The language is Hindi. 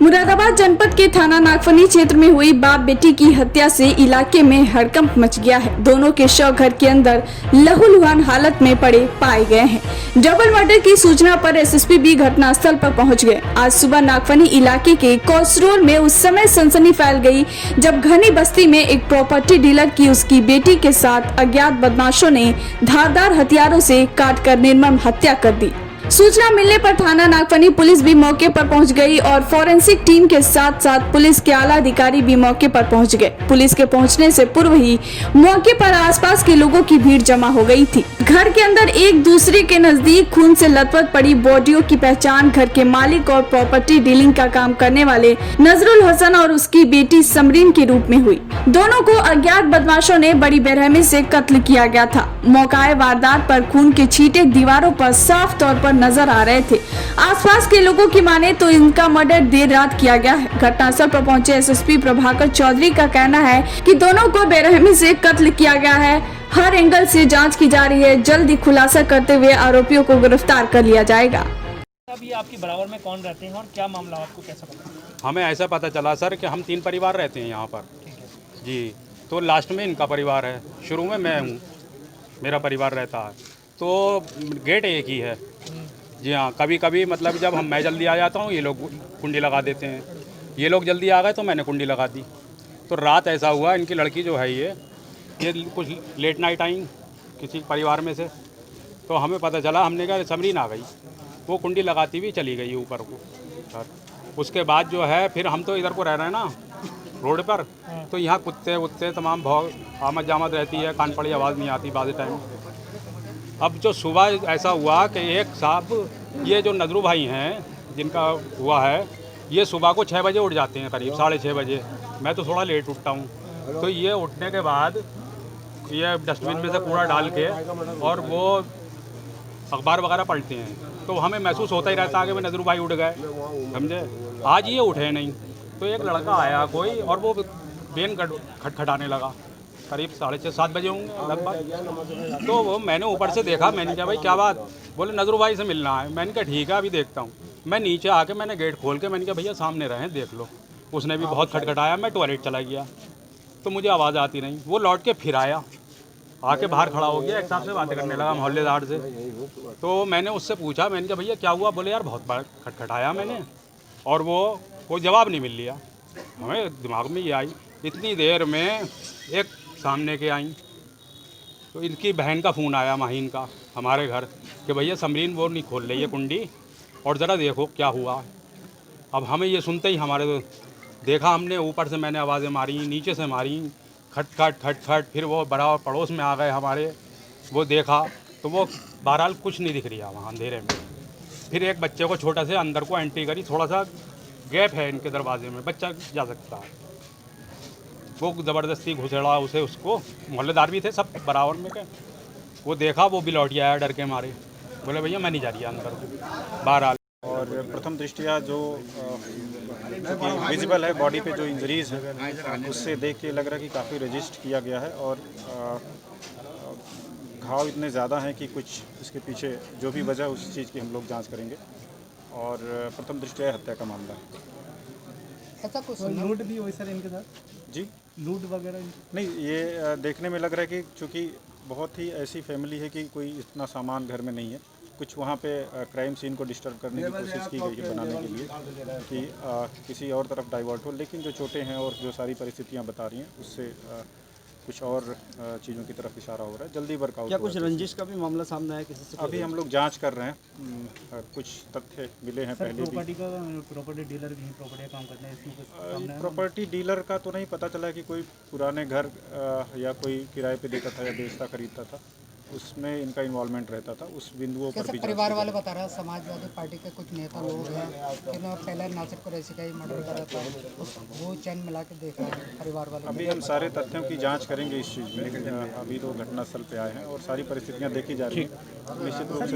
मुरादाबाद जनपद के थाना नागफनी क्षेत्र में हुई बाप बेटी की हत्या से इलाके में हड़कंप मच गया है। दोनों के शव घर के अंदर लहूलुहान हालत में पड़े पाए गए हैं। डबल मर्डर की सूचना पर एसएसपी भी घटनास्थल पर पहुंच गए। आज सुबह नागफनी इलाके के कोसरोल में उस समय सनसनी फैल गई जब घनी बस्ती में एक प्रॉपर्टी डीलर की उसकी बेटी के साथ अज्ञात बदमाशों ने धारदार हथियारों से काटकर निर्मम हत्या कर दी। सूचना मिलने पर थाना नागफनी पुलिस भी मौके पर पहुंच गई और फोरेंसिक टीम के साथ साथ पुलिस के आला अधिकारी भी मौके पर पहुंच गए। पुलिस के पहुंचने से पूर्व ही मौके पर आसपास के लोगों की भीड़ जमा हो गई थी। घर के अंदर एक दूसरे के नजदीक खून से लथपथ पड़ी बॉडियों की पहचान घर के मालिक और प्रॉपर्टी डीलिंग का काम करने वाले नजरुल हसन और उसकी बेटी समरीन के रूप में हुई। दोनों को अज्ञात बदमाशों ने बड़ी बेरहमी से कत्ल किया गया था। मौकाए वारदात पर खून के छींटे दीवारों पर साफ तौर पर नजर आ रहे थे। आसपास के लोगों की माने तो इनका मर्डर देर रात किया गया है। घटनास्थल पर पहुंचे एसएसपी प्रभाकर चौधरी का कहना है कि दोनों को बेरहमी से कत्ल किया गया है। हर एंगल से जांच की जा रही है। जल्द ही खुलासा करते हुए आरोपियों को गिरफ्तार कर लिया जाएगा। अभी आपकी बराबर में कौन रहते हैं और क्या मामला आपको कैसा पता? हमें ऐसा पता चला सर कि हम 3 परिवार रहते हैं यहाँ पर जी। तो लास्ट में इनका परिवार है, शुरू में मैं हूँ, मेरा परिवार रहता है। तो गेट एक ही है जी हाँ। कभी कभी मतलब जब मैं जल्दी आ जाता हूँ ये लोग कुंडी लगा देते हैं। ये लोग जल्दी आ गए तो मैंने कुंडी लगा दी। तो रात ऐसा हुआ, इनकी लड़की जो है ये कुछ लेट नाइट आई किसी परिवार में से, तो हमें पता चला। हमने कहा समरीन आ गई, वो कुंडी लगाती हुई चली गई ऊपर को सर। उसके बाद जो है फिर हम तो इधर को रह रहे हैं ना रोड पर, तो यहाँ कुत्ते वुत्ते तमाम बहुत आमद जामद रहती है, कान पड़ी आवाज़ नहीं आती बाद टाइम। अब जो सुबह ऐसा हुआ कि एक साहब ये जो नजरू भाई हैं जिनका हुआ है, ये सुबह को 6 बजे उठ जाते हैं, करीब 6:30 बजे। मैं तो थोड़ा लेट उठता हूँ। तो ये उठने के बाद ये डस्टबिन में से कूड़ा डाल के और वो अखबार वगैरह पढ़ते हैं। तो हमें महसूस होता ही रहता है कि नजरू भाई उठ गए, समझे। आज ये उठे नहीं, तो एक लड़का आया कोई और वो बेन खटखटाने लगा। करीब 6:30-7 बजे होंगे लगभग। तो वो मैंने ऊपर से देखा, मैंने कहा भाई क्या बात? बोले नजरू भाई से मिलना है। मैंने कहा ठीक है अभी देखता हूँ। मैं नीचे आके मैंने गेट खोल के मैंने कहा भैया सामने रहें देख लो। उसने भी बहुत खटखटाया। मैं टॉयलेट चला गया तो मुझे आवाज़ आती नहीं। वो लौट के फिर आया, आके बाहर खड़ा हो गया, एक साहब से बातें करने लगा मोहल्लेदार से। तो मैंने उससे पूछा, मैंने कहा भैया क्या हुआ? बोले यार बहुत बार खटखटाया मैंने और वो कोई जवाब नहीं मिल लिया। हमें दिमाग में ये आई। इतनी देर में एक सामने के आई तो इनकी बहन का फ़ोन आया माहीन का हमारे घर कि भैया समरीन वो नहीं खोल रही है कुंडी और ज़रा देखो क्या हुआ। अब हमें ये सुनते ही हमारे देखा हमने, ऊपर से मैंने आवाज़ें मारी, नीचे से मारी, खट खट खट खट। फिर वो बराबर पड़ोस में आ गए हमारे, वो देखा तो वो बहरहाल कुछ नहीं दिख रहा वहाँ अंधेरे में। फिर एक बच्चे को छोटा से अंदर को एंट्री करी, थोड़ा सा गैप है इनके दरवाजे में, बच्चा जा सकता है। वो ज़बरदस्ती घुसेड़ा उसे, उसको मोहल्लेदार भी थे सब बराबर में के। वो देखा, वो भी लौट आया डर के मारे, बोले भैया मैं नहीं जा रही अंदर बहरहाल। और प्रथम दृष्टिया जो विजिबल है बॉडी पे जो इंजरीज़ हैं उससे देख के लग रहा है कि काफ़ी रजिस्ट किया गया है और घाव इतने ज़्यादा हैं कि कुछ इसके पीछे जो भी वजह उस चीज़ की हम लोग जांच करेंगे। और प्रथम दृष्टिया हत्या का मामला है। ऐसा कुछ लूट भी हुई सर इनके साथ? जी लूट वगैरह नहीं, ये देखने में लग रहा है कि चूँकि बहुत ही ऐसी फैमिली है कि कोई इतना सामान घर में नहीं है। कुछ वहाँ पे क्राइम सीन को डिस्टर्ब करने की कोशिश की गई है बनाने के लिए कि किसी और तरफ डाइवर्ट हो, लेकिन जो चोटें हैं और जो सारी परिस्थितियाँ बता रही हैं उससे कुछ और चीज़ों की तरफ इशारा हो रहा है। जल्दी वर्कआउट। क्या कुछ रंजिश का भी मामला सामने आया किसी से? अभी हम लोग जांच कर रहे हैं। कुछ तथ्य मिले हैं पहले भी। प्रॉपर्टी डीलर भी प्रॉपर्टी काम करते हैं। प्रॉपर्टी डीलर का तो नहीं पता चला कि कोई पुराने घर या कोई किराए पे देता था या बेचता खरीदता था, उसमें इनका इन्वॉल्वमेंट रहता था। उस बिंदुओं पर भी परिवार वाले बता रहा है समाजवादी पार्टी के कुछ नेता लोग हैं कि पहले नासिर कुरैशी का ही मर्डर करा था, वो चैन मिला के देख रहा है परिवार वाले। अभी हम सारे तथ्यों की जांच करेंगे इस चीज़ में। अभी तो घटनास्थल पे आए हैं और सारी परिस्थितियां देखी जा रही हैं। निश्चित रूप से